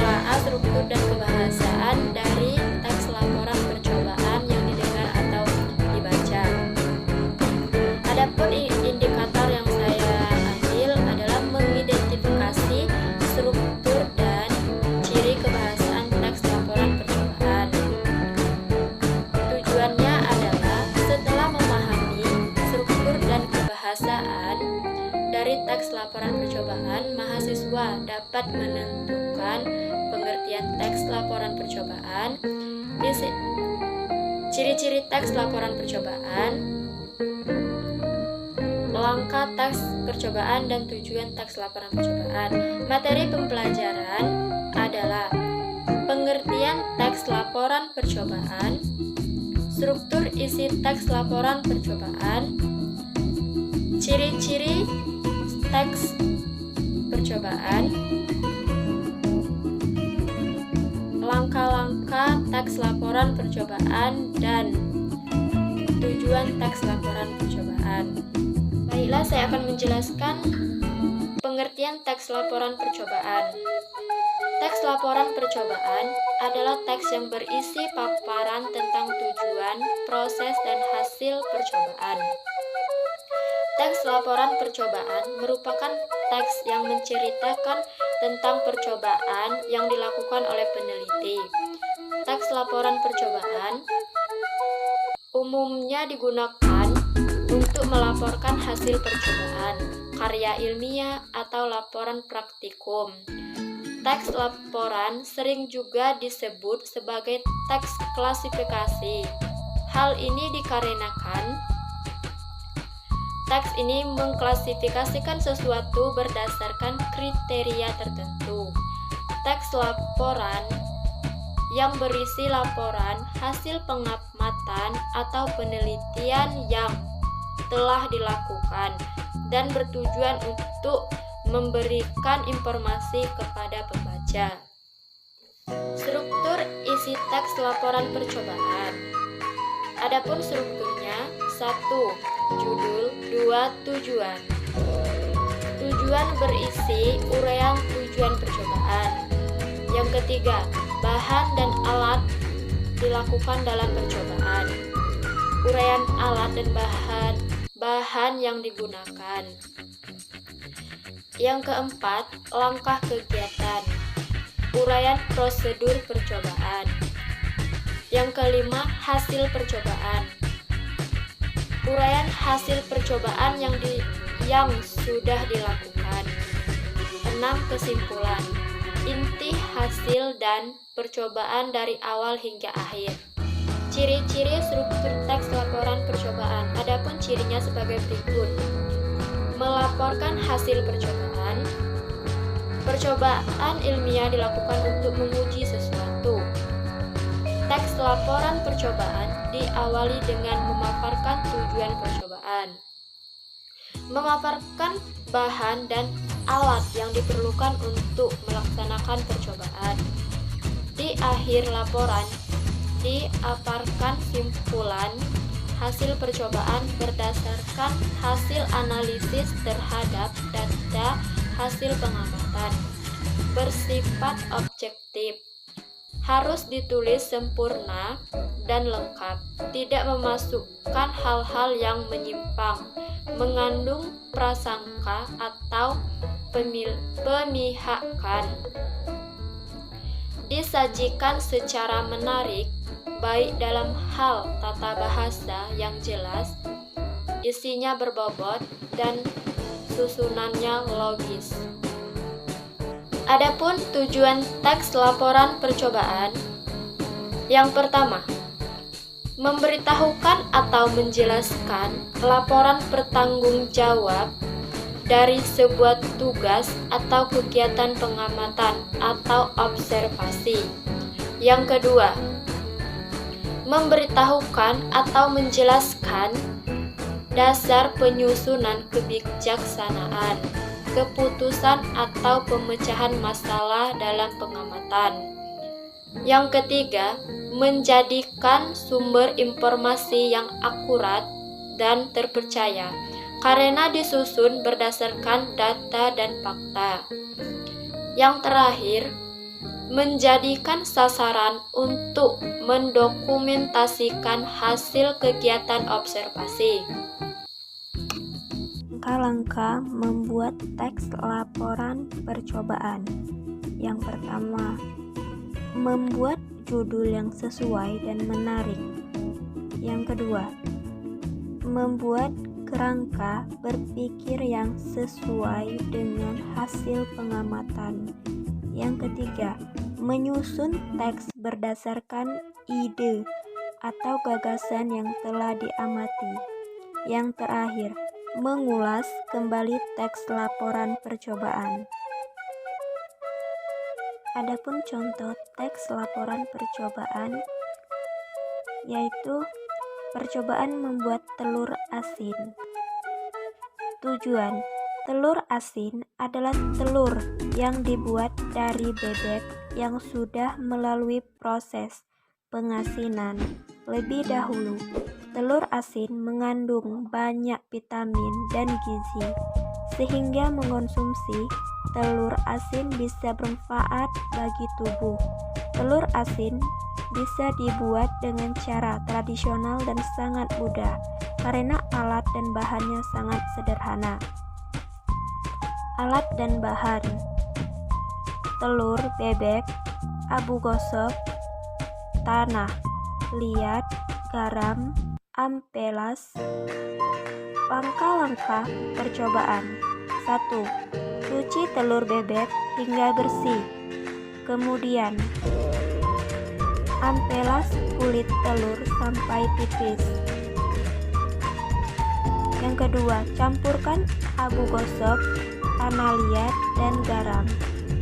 menelaah struktur dan kebahasaan dari teks laporan percobaan yang didengar atau dibaca. Adapun indikator yang saya ambil adalah mengidentifikasi struktur dan ciri kebahasaan teks laporan percobaan. Tujuannya adalah setelah memahami struktur dan kebahasaan dari teks laporan percobaan, mahasiswa dapat menentukan pengertian teks laporan percobaan, ciri-ciri teks laporan percobaan, langkah teks percobaan, dan tujuan teks laporan percobaan. Materi pembelajaran adalah pengertian teks laporan percobaan, struktur isi teks laporan percobaan, ciri-ciri teks percobaan, langkah-langkah teks laporan percobaan, dan tujuan teks laporan percobaan. Baiklah, saya akan menjelaskan pengertian teks laporan percobaan. Teks laporan percobaan adalah teks yang berisi paparan tentang tujuan, proses, dan hasil percobaan. Teks laporan percobaan merupakan teks yang menceritakan tentang percobaan yang dilakukan oleh peneliti. Teks laporan percobaan umumnya digunakan untuk melaporkan hasil percobaan, karya ilmiah, atau laporan praktikum. Teks laporan sering juga disebut sebagai teks klasifikasi. Hal ini dikarenakan teks ini mengklasifikasikan sesuatu berdasarkan kriteria tertentu. Teks laporan yang berisi laporan hasil pengamatan atau penelitian yang telah dilakukan dan bertujuan untuk memberikan informasi kepada pembaca. Struktur isi teks laporan percobaan. Adapun strukturnya: 1. Judul. 2. Tujuan. Tujuan berisi uraian tujuan percobaan. Yang ketiga, bahan dan alat dilakukan dalam percobaan. Uraian alat dan bahan yang digunakan. Yang keempat, langkah kegiatan. Uraian prosedur percobaan. Yang kelima, hasil percobaan. Uraian hasil percobaan yang sudah dilakukan. 6. Kesimpulan. Inti hasil dan percobaan dari awal hingga akhir. Ciri-ciri struktur teks laporan percobaan. Adapun cirinya sebagai berikut: melaporkan hasil percobaan. Percobaan ilmiah dilakukan untuk menguji sesuatu. Teks laporan percobaan diawali dengan memaparkan tujuan percobaan, memaparkan bahan dan alat yang diperlukan untuk melaksanakan percobaan. Di akhir laporan, dipaparkan simpulan hasil percobaan berdasarkan hasil analisis terhadap data hasil pengamatan. Bersifat objektif. Harus ditulis sempurna dan lengkap, tidak memasukkan hal-hal yang menyimpang, mengandung prasangka atau pemihakan. Disajikan secara menarik, baik dalam hal tata bahasa yang jelas, isinya berbobot, dan susunannya logis. Adapun tujuan teks laporan percobaan. Yang pertama, memberitahukan atau menjelaskan laporan pertanggungjawab dari sebuah tugas atau kegiatan pengamatan atau observasi. Yang kedua, memberitahukan atau menjelaskan dasar penyusunan kebijaksanaan, keputusan atau pemecahan masalah dalam pengamatan. Yang ketiga, menjadikan sumber informasi yang akurat dan terpercaya karena disusun berdasarkan data dan fakta. Yang terakhir, menjadikan sasaran untuk mendokumentasikan hasil kegiatan observasi. Langkah-langkah membuat teks laporan percobaan. Yang pertama, membuat judul yang sesuai dan menarik. Yang kedua, membuat kerangka berpikir yang sesuai dengan hasil pengamatan. Yang ketiga, menyusun teks berdasarkan ide atau gagasan yang telah diamati. Yang terakhir, mengulas kembali teks laporan percobaan. Adapun contoh teks laporan percobaan yaitu percobaan membuat telur asin. Tujuan: telur asin adalah telur yang dibuat dari bebek yang sudah melalui proses pengasinan lebih dahulu. Telur asin mengandung banyak vitamin dan gizi, sehingga mengonsumsi telur asin bisa bermanfaat bagi tubuh. Telur asin bisa dibuat dengan cara tradisional dan sangat mudah, karena alat dan bahannya sangat sederhana. Alat dan bahan: telur bebek, abu gosok, tanah liat, garam, ampelas. Langkah-langkah percobaan: 1. Cuci telur bebek hingga bersih. Kemudian, ampelas kulit telur sampai tipis. Yang kedua, campurkan abu gosok, tanah liat, dan garam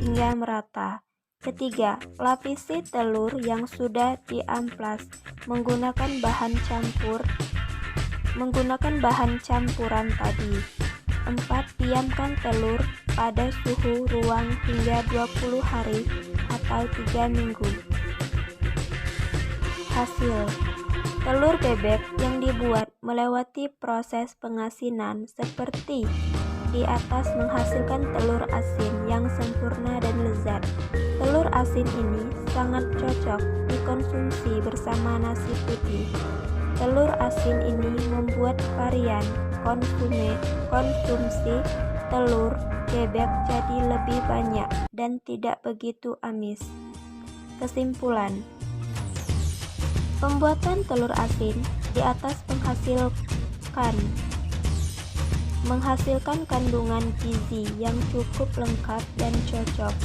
hingga merata. Ketiga, lapisi telur yang sudah diamplas menggunakan bahan campuran tadi. 4. Diamkan telur pada suhu ruang hingga 20 hari atau 3 minggu. Hasil: telur bebek yang dibuat melewati proses pengasinan seperti di atas menghasilkan telur asin yang sempurna dan lezat. Telur asin ini sangat cocok dikonsumsi bersama nasi putih. Telur asin ini membuat varian konsumsi telur bebek jadi lebih banyak dan tidak begitu amis. Kesimpulan: pembuatan telur asin di atas menghasilkan kandungan gizi yang cukup lengkap dan cocok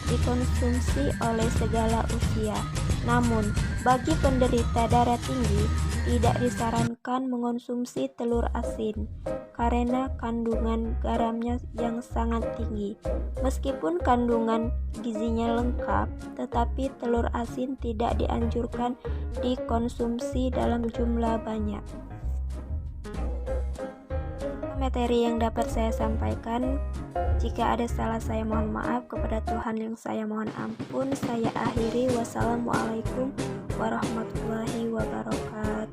dikonsumsi oleh segala usia. Namun, bagi penderita darah tinggi tidak disarankan mengonsumsi telur asin karena kandungan garamnya yang sangat tinggi. Meskipun kandungan gizinya lengkap, tetapi telur asin tidak dianjurkan dikonsumsi dalam jumlah banyak. Materi yang dapat saya sampaikan. Jika ada salah, saya mohon maaf. Kepada Tuhan yang saya mohon ampun. Saya akhiri. Wassalamualaikum warahmatullahi wabarakatuh.